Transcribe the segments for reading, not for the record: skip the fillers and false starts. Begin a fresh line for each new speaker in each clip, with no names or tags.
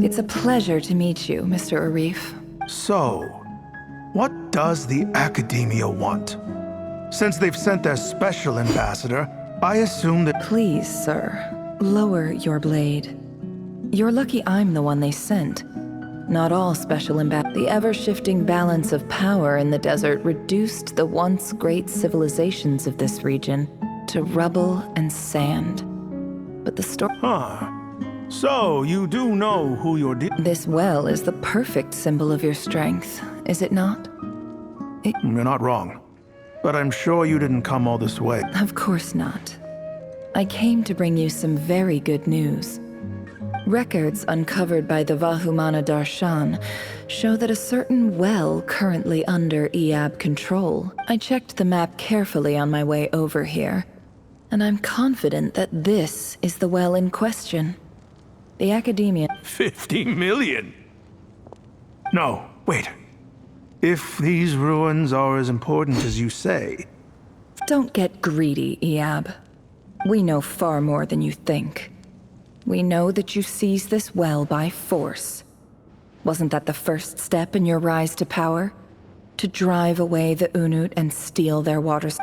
It's a pleasure to meet you, Mr. Arif.
So, what does the Academia want? Since they've sent their special ambassador, I assume that—
Please, sir, lower your blade. You're lucky I'm the one they sent. Not all special The ever-shifting balance of power in the desert reduced the once great civilizations of this region to rubble and sand. But the story—
Huh. So, you do know who you're
This well is the perfect symbol of your strength, is it not?
You're not wrong. But I'm sure you didn't come all this way.
Of course not. I came to bring you some very good news. Records uncovered by the Vahumana Darshan show that a certain well currently under EAB control. I checked the map carefully on my way over here, and I'm confident that this is the well in question. The Academia—
50 million? No, wait. If these ruins are as important as you say—
Don't get greedy, EAB. We know far more than you think. We know that you seized this well by force. Wasn't that the first step in your rise to power? To drive away the Unut and steal their waters?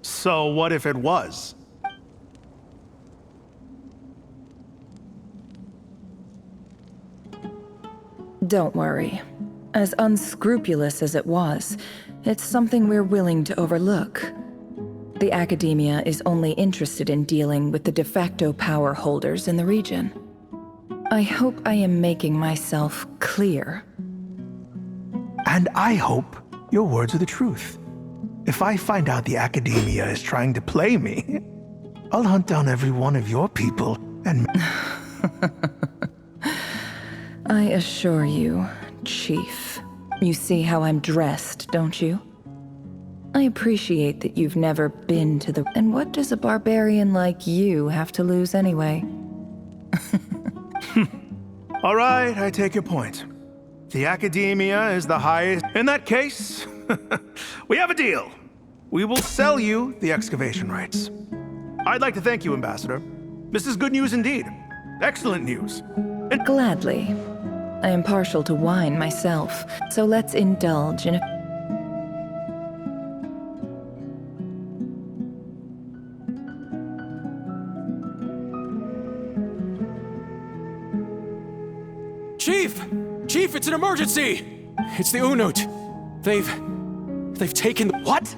So what if it was?
Don't worry. As unscrupulous as it was, it's something we're willing to overlook. The Academia is only interested in dealing with the de facto power holders in the region. I hope I am making myself clear.
And I hope your words are the truth. If I find out the Academia is trying to play me, I'll hunt down every one of your people and—
I assure you, Chief. You see how I'm dressed, don't you? I appreciate that you've never been to the— And what does a barbarian like you have to lose anyway?
All right, I take your point. The Academia is the highest— In that case, we have a deal. We will sell you the excavation rights. I'd like to thank you, Ambassador. This is good news indeed. Excellent news. And—
Gladly. I am partial to wine myself, so let's indulge in a—
Chief! Chief, it's an emergency! It's the Unut. They've taken—
What?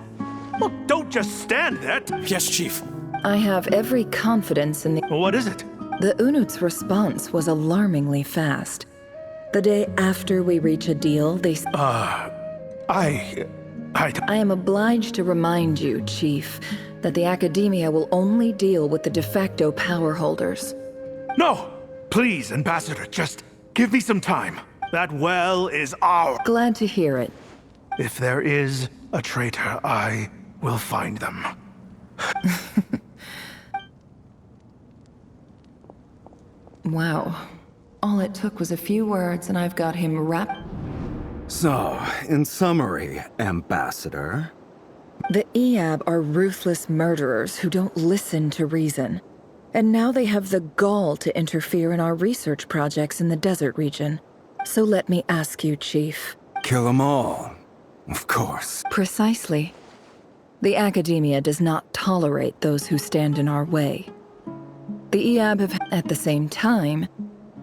Well, don't just stand there.
Yes, Chief.
I have every confidence in the—
Well, what is it?
The Unut's response was alarmingly fast. The day after we reach a deal, they—
I
am obliged to remind you, Chief, that the Academia will only deal with the de facto power holders.
No! Please, Ambassador, just give me some time. That well is ours.
Glad to hear it.
If there is a traitor, I will find them.
Wow. All it took was a few words and I've got him wrapped.
So, in summary, Ambassador,
The EAB are ruthless murderers who don't listen to reason. And now they have the gall to interfere in our research projects in the desert region. So let me ask you, Chief.
kill 'em all. Of course.
Precisely. The Academia does not tolerate those who stand in our way. The EAB have— At the same time,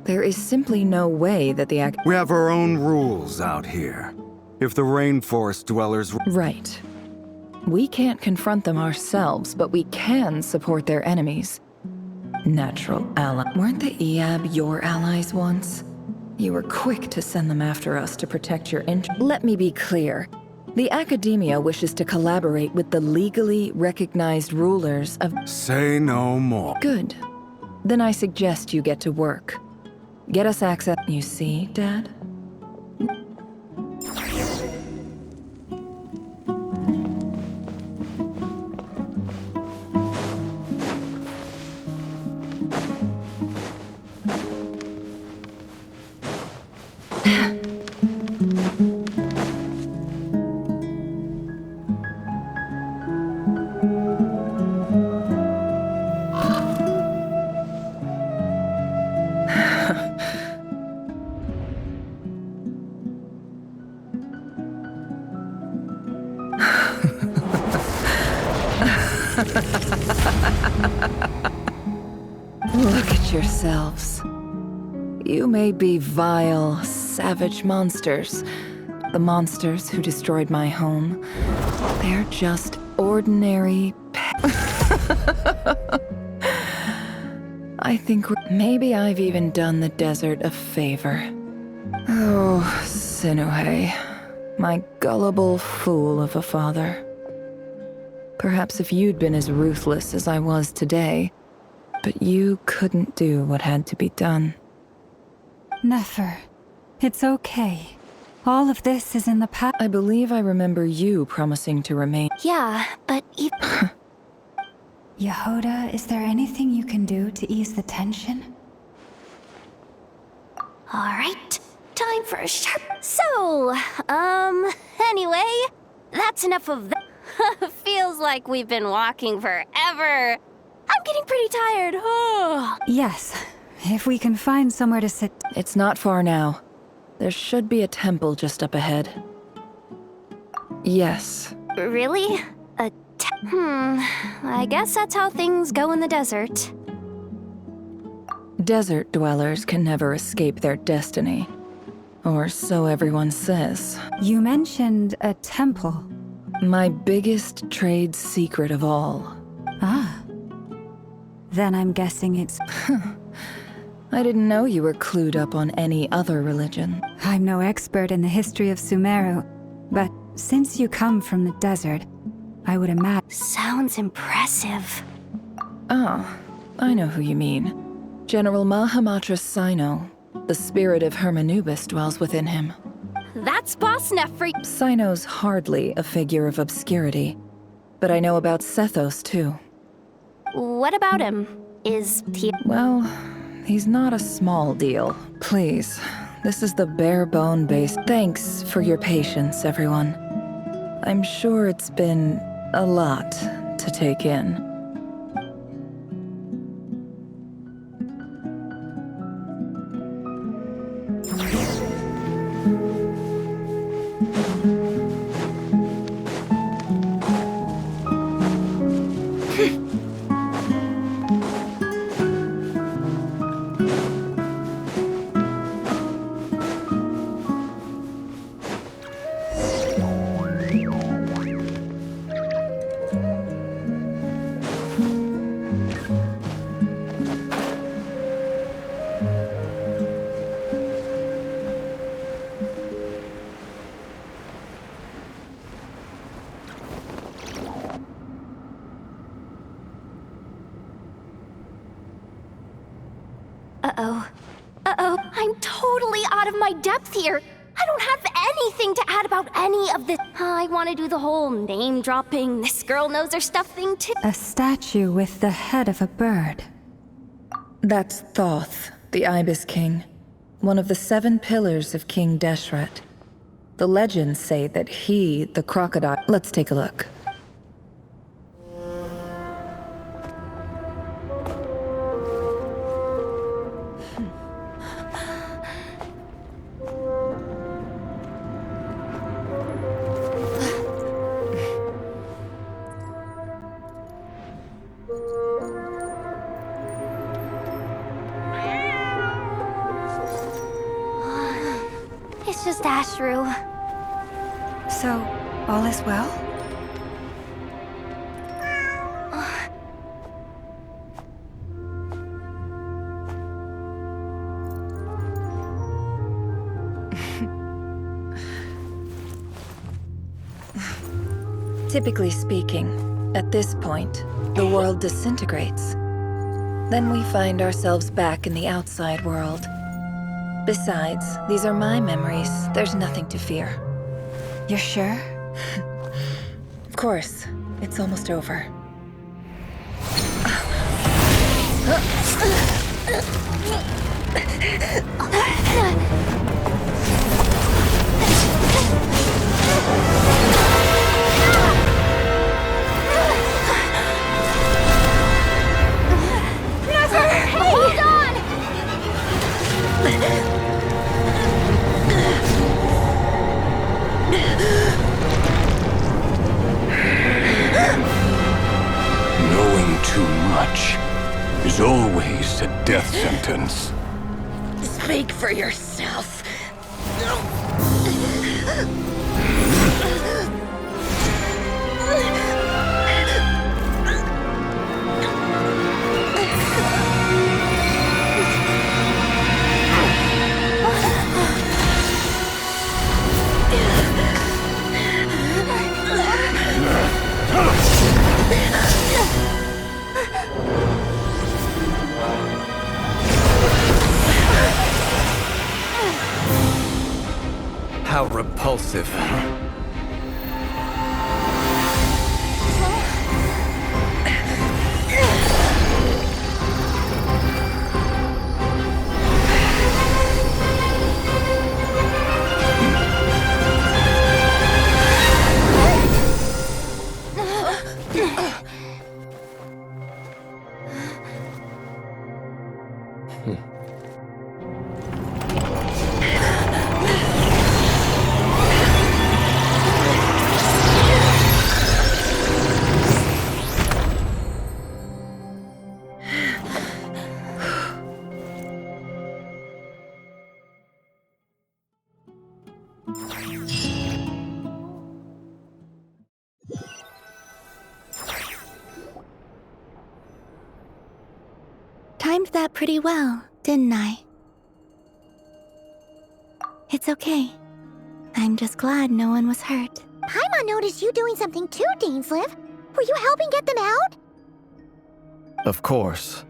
there is simply no way that the
We have our own rules out here. If the rainforest dwellers—
Right. We can't confront them ourselves, but we can support their enemies. Natural ally. Weren't the EAB your allies once? You were quick to send them after us to protect your interests. Let me be clear. The Academia wishes to collaborate with the legally recognized rulers of—
Say no more.
Good. Then I suggest you get to work. Get us access— You see, Dad? Watch yourselves. You may be vile, savage monsters. The monsters who destroyed my home. They're just ordinary I think maybe I've even done the desert a favor. Oh, Sinuhe, my gullible fool of a father. Perhaps if you'd been as ruthless as I was today, but you couldn't do what had to be done.
Nefer, it's okay. All of this is in the past.
I believe I remember you promising to remain.
Yeah, but
Yehoda, is there anything you can do to ease the tension?
Alright, time for a sharp... So, anyway, that's enough of that. Feels like we've been walking forever. I'm getting pretty tired.
Yes, if we can find somewhere to sit.
It's not far now. There should be a temple just up ahead. Yes.
Really? I guess that's how things go in the desert.
Desert dwellers can never escape their destiny. Or so everyone says.
You mentioned a temple.
My biggest trade secret of all.
Ah. Then I'm guessing it's...
I didn't know you were clued up on any other religion.
I'm no expert in the history of Sumeru, but since you come from the desert, I would imagine...
Sounds impressive.
Ah, I know who you mean. General Mahamatra Sino. The spirit of Hermanubis dwells within him.
That's Boss Nefer.
Sino's hardly a figure of obscurity, but I know about Sethos too.
What about him? Is he...
Well, he's not a small deal. Please, this is the bare-bone base. Thanks for your patience, everyone. I'm sure it's been a lot to take in.
Uh-oh, I'm totally out of my depth here. I don't have anything to add about any of this. I want to do the whole name-dropping, this girl knows her stuff thing too.
A statue with the head of a bird.
That's Thoth, the Ibis King, one of the 7 pillars of King Deshret. The legends say that he, the crocodile... Let's take a look.
It's just Ashru.
So, all is well?
Typically speaking, at this point, the world disintegrates. Then we find ourselves back in the outside world. Besides, these are my memories. There's nothing to fear.
You're sure?
Of course. It's almost over.
Hold on!
Knowing too much is always a death sentence.
Speak for yourself.
How repulsive.
Timed that pretty well, didn't I? It's okay. I'm just glad no one was hurt.
Paimon noticed you doing something too, Dainsleif. Were you helping get them out?
Of course.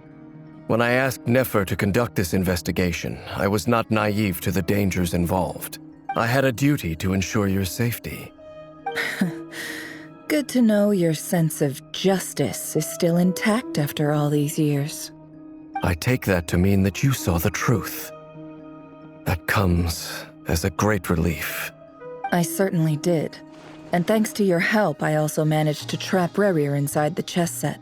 When I asked Nefer to conduct this investigation, I was not naive to the dangers involved. I had a duty to ensure your safety.
Good to know your sense of justice is still intact after all these years.
I take that to mean that you saw the truth. That comes as a great relief.
I certainly did. And thanks to your help, I also managed to trap Rerir inside the chess set.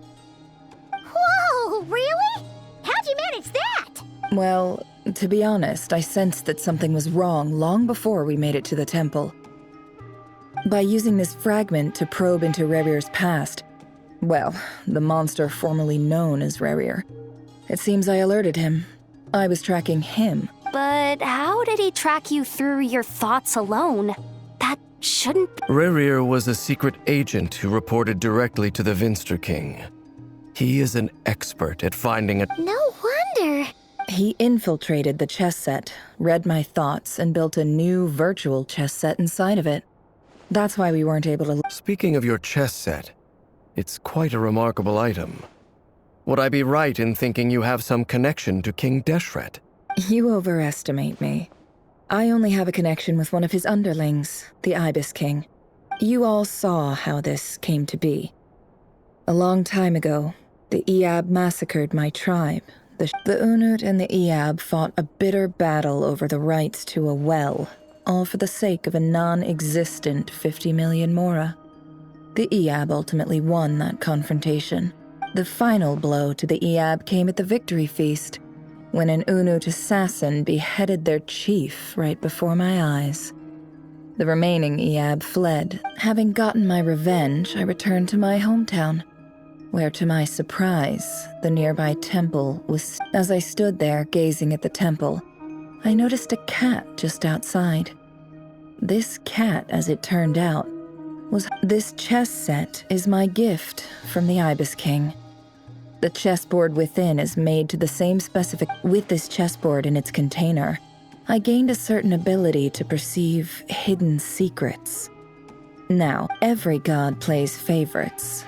Whoa, really? How'd you manage that?
Well, to be honest, I sensed that something was wrong long before we made it to the temple. By using this fragment to probe into Rerir's past, well, the monster formerly known as Rerir, it seems I alerted him. I was tracking him.
But how did he track you through your thoughts alone? That shouldn't...
Rerir was a secret agent who reported directly to the Vinster King. He is an expert at finding a...
No wonder.
He infiltrated the chess set, read my thoughts, and built a new virtual chess set inside of it. That's why we weren't able to...
Speaking of your chess set, it's quite a remarkable item. Would I be right in thinking you have some connection to King Deshret?
You overestimate me. I only have a connection with one of his underlings, the Ibis King. You all saw how this came to be. A long time ago, the Eab massacred my tribe. The Unut and the Eab fought a bitter battle over the rights to a well, all for the sake of a non-existent 50 million Mora. The Eab ultimately won that confrontation. The final blow to the Eab came at the victory feast, when an Unut assassin beheaded their chief right before my eyes. The remaining Eab fled. Having gotten my revenge, I returned to my hometown, where to my surprise, the nearby temple was... As I stood there gazing at the temple, I noticed a cat just outside. This cat, as it turned out, was... This chess set is my gift from the Ibis King. The chessboard within is made to the same specific... With this chessboard in its container, I gained a certain ability to perceive hidden secrets. Now, every god plays favorites.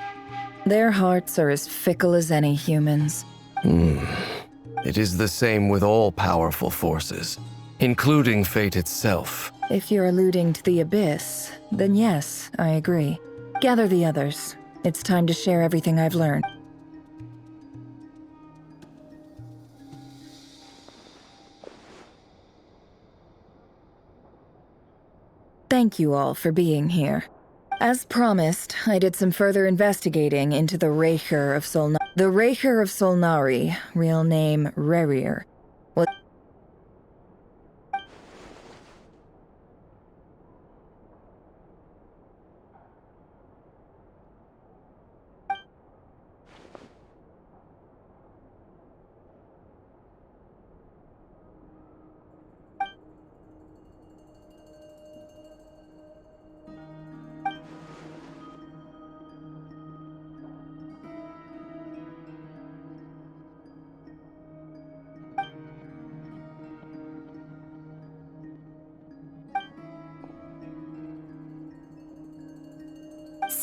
Their hearts are as fickle as any humans.
It is the same with all powerful forces, including fate itself.
If you're alluding to the Abyss, then yes, I agree. Gather the others. It's time to share everything I've learned. Thank you all for being here. As promised, I did some further investigating into the Reicher of Solnari. The Reicher of Solnari, real name Rerir, was...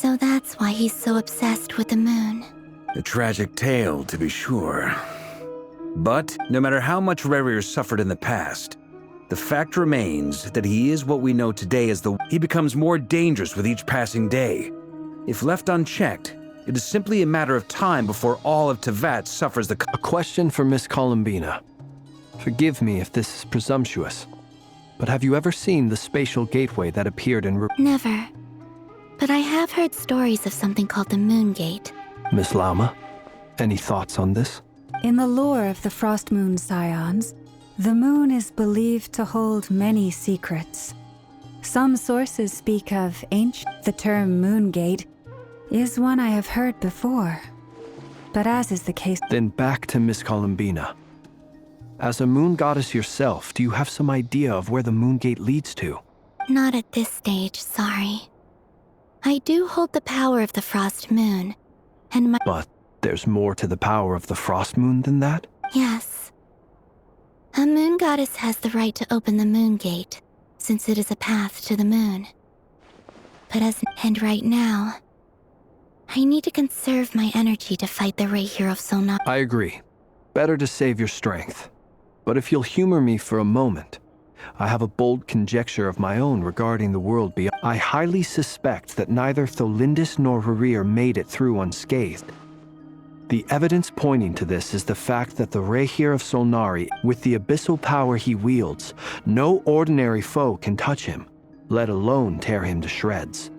So that's why he's so obsessed with the moon.
A tragic tale, to be sure. But no matter how much Rerir suffered in the past, the fact remains that he is what we know today as he becomes more dangerous with each passing day. If left unchecked, it is simply a matter of time before all of Tevat suffers the...
A question for Miss Columbina. Forgive me if this is presumptuous, but have you ever seen the spatial gateway that appeared in...
Never. But I have heard stories of something called the Moon Gate.
Miss Lama, any thoughts on this?
In the lore of the Frost Moon Scions, the moon is believed to hold many secrets. Some sources speak of ancient. The term Moon Gate is one I have heard before. But as is the case...
Then back to Miss Columbina. As a moon goddess yourself, do you have some idea of where the Moon Gate leads to?
Not at this stage, sorry. I do hold the power of the Frost Moon, and my...
But there's more to the power of the Frost Moon than that?
Yes. A moon goddess has the right to open the Moon Gate, since it is a path to the moon. But and right now, I need to conserve my energy to fight the Reihir of Solnar.
I agree. Better to save your strength. But if you'll humor me for a moment, I have a bold conjecture of my own regarding the world beyond. I highly suspect that neither Tholindis nor Rerir made it through unscathed. The evidence pointing to this is the fact that the Reihir of Solnari, with the abyssal power he wields, no ordinary foe can touch him, let alone tear him to shreds.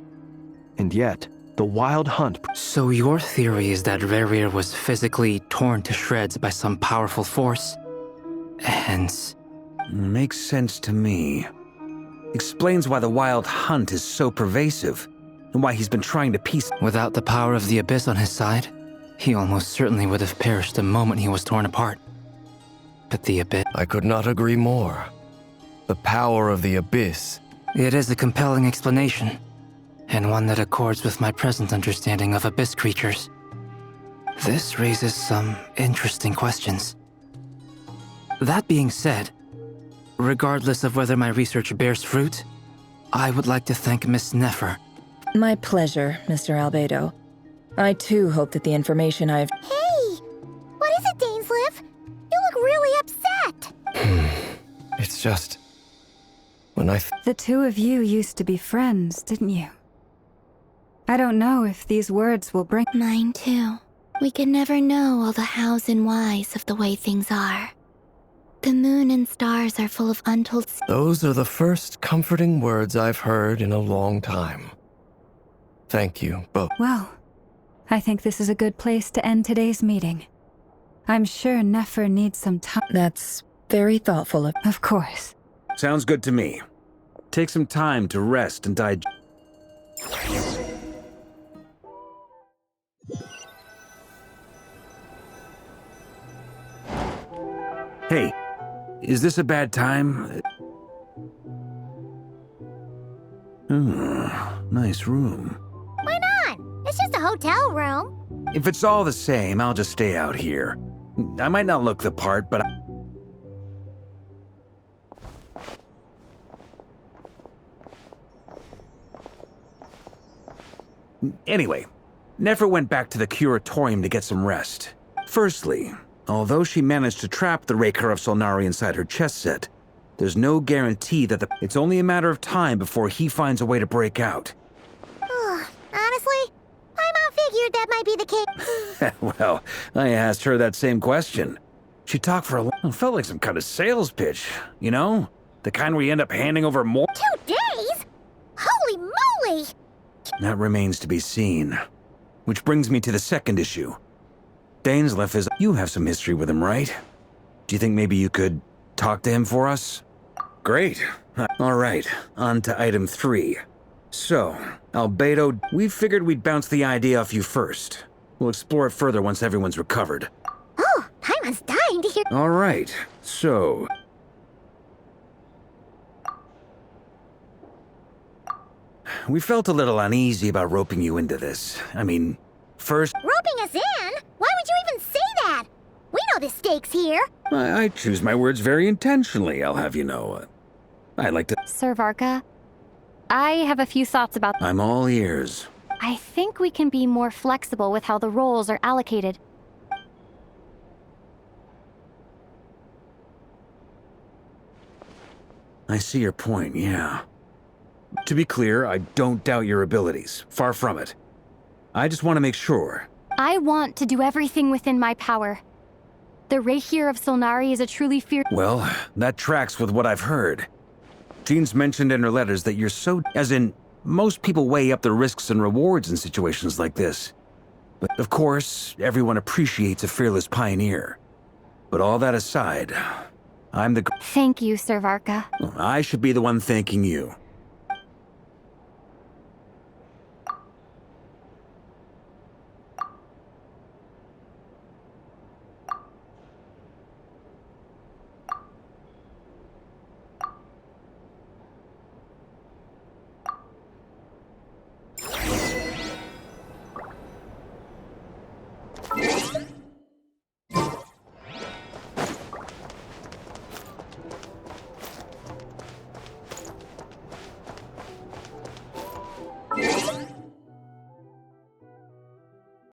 And yet, the Wild Hunt...
So your theory is that Rerir was physically torn to shreds by some powerful force? Hence...
Makes sense to me. Explains why the Wild Hunt is so pervasive, and why he's been trying to piece...
Without the power of the Abyss on his side, he almost certainly would have perished the moment he was torn apart. But the Abyss...
I could not agree more. The power of the Abyss.
It is a compelling explanation, and one that accords with my present understanding of Abyss creatures. This raises some interesting questions. That being said, regardless of whether my research bears fruit, I would like to thank Miss Nefer.
My pleasure, Mr. Albedo. I too hope that the information I've...
Hey! What is it, Dainsleif? You look really upset!
It's just... When I...
The two of you used to be friends, didn't you? I don't know if these words will bring...
Mine too. We can never know all the hows and whys of the way things are. The moon and stars are full of untold...
Those are the first comforting words I've heard in a long time. Thank you both.
Well, I think this is a good place to end today's meeting. I'm sure Nefer needs some time.
That's very thoughtful of...
Of course.
Sounds good to me. Take some time to rest and digest. Hey, is this a bad time? Nice room.
Why not? It's just a hotel room.
If it's all the same, I'll just stay out here. I might not look the part, but... Anyway, Nefer went back to the curatorium to get some rest. Firstly, although she managed to trap the Reihir of Solnari inside her chest set, there's no guarantee that it's only a matter of time before he finds a way to break out.
Honestly, my mom figured that might be the case.
Well, I asked her that same question. She talked for a long... Felt like some kind of sales pitch, you know? The kind where you end up handing over more...
2 days? Holy moly!
That remains to be seen. Which brings me to the second issue. Dainsleif is... You have some history with him, right? Do you think maybe you could talk to him for us? Great. All right, on to item 3. So, Albedo, we figured we'd bounce the idea off you first. We'll explore it further once everyone's recovered.
Oh, Paimon's dying to hear...
All right, so... We felt a little uneasy about roping you into this. I mean, first...
Roping us in? Why would you even say that? We know the stakes here.
I choose my words very intentionally, I'll have you know. I like to...
Sir Varka, I have a few thoughts about...
I'm all ears.
I think we can be more flexible with how the roles are allocated.
I see your point, yeah. To be clear, I don't doubt your abilities. Far from it. I just want to make sure.
I want to do everything within my power. The Rahier of Solnari is a truly
Well, that tracks with what I've heard. Jean's mentioned in her letters that you're so... As in, most people weigh up the risks and rewards in situations like this. But of course, everyone appreciates a fearless pioneer. But all that aside, I'm the...
Thank you, Sir Varka.
I should be the one thanking you.